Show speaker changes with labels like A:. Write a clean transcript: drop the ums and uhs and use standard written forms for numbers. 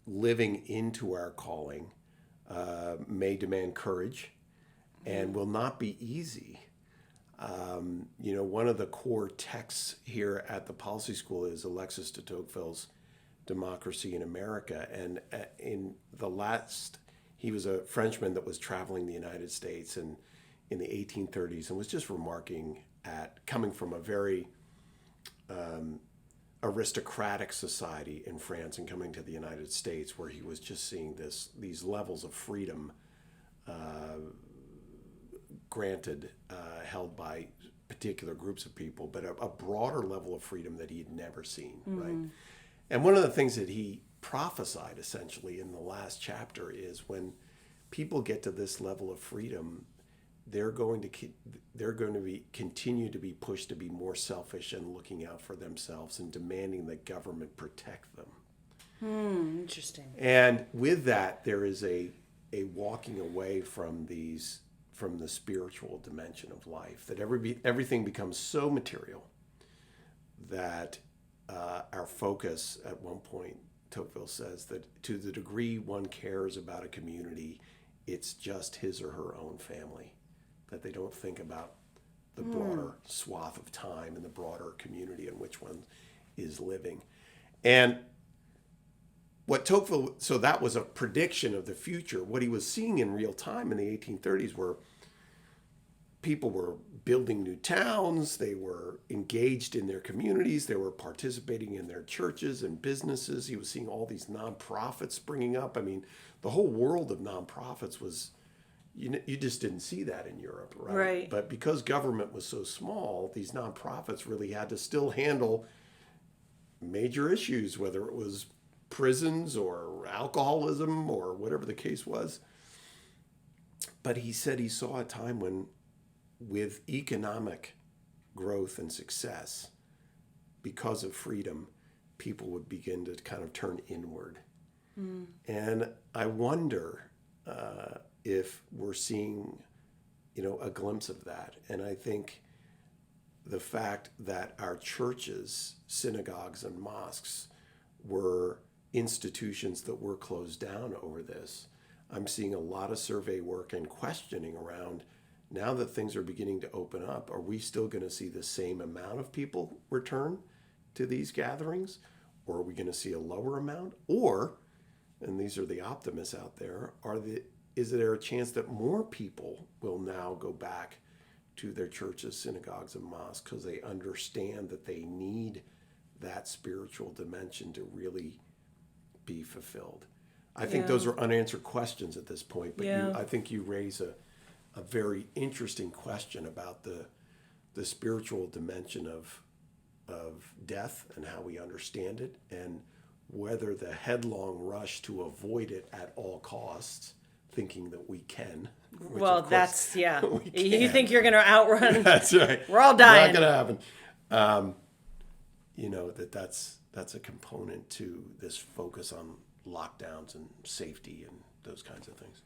A: living into our calling may demand courage and will not be easy. One of the core texts here at the policy school is Alexis de Tocqueville's Democracy in America. And he was a Frenchman that was traveling the United States and in the 1830s and was just remarking at coming from a very aristocratic society in France and coming to the United States, where he was just seeing these levels of freedom granted, held by particular groups of people, but a broader level of freedom that he had never seen, right? And one of the things that he prophesied essentially in the last chapter is when people get to this level of freedom, they're going to continue to be pushed to be more selfish and looking out for themselves and demanding that government protect them.
B: Interesting.
A: And with that, there is a walking away from the spiritual dimension of life, that everything becomes so material that our focus, at one point, Tocqueville says that to the degree one cares about a community, it's just his or her own family, that they don't think about the broader swath of time and the broader community in which one is living. And what Tocqueville, so that was a prediction of the future. What he was seeing in real time in the 1830s were people were building new towns, they were engaged in their communities, they were participating in their churches and businesses. He was seeing all these nonprofits springing up. I mean, the whole world of nonprofits was, you just didn't see that in Europe, right?
B: Right.
A: But because government was so small, these nonprofits really had to still handle major issues, whether it was prisons or alcoholism or whatever the case was. But he said he saw a time when, with economic growth and success, because of freedom, people would begin to kind of turn inward. And I wonder if we're seeing, a glimpse of that. And I think the fact that our churches, synagogues, and mosques were institutions that were closed down over this, I'm seeing a lot of survey work and questioning around, now that things are beginning to open up, are we still going to see the same amount of people return to these gatherings? Or are we going to see a lower amount? Or, and these are the optimists out there, is there a chance that more people will now go back to their churches, synagogues, and mosques because they understand that they need that spiritual dimension to really be fulfilled? I think those are unanswered questions at this point, but I think you raise a very interesting question about the spiritual dimension of death and how we understand it, and whether the headlong rush to avoid it at all costs, thinking that we can.
B: Well, that's, you think you're going to outrun.
A: That's right.
B: We're all dying.
A: Not going to happen. That's a component to this focus on lockdowns and safety and those kinds of things.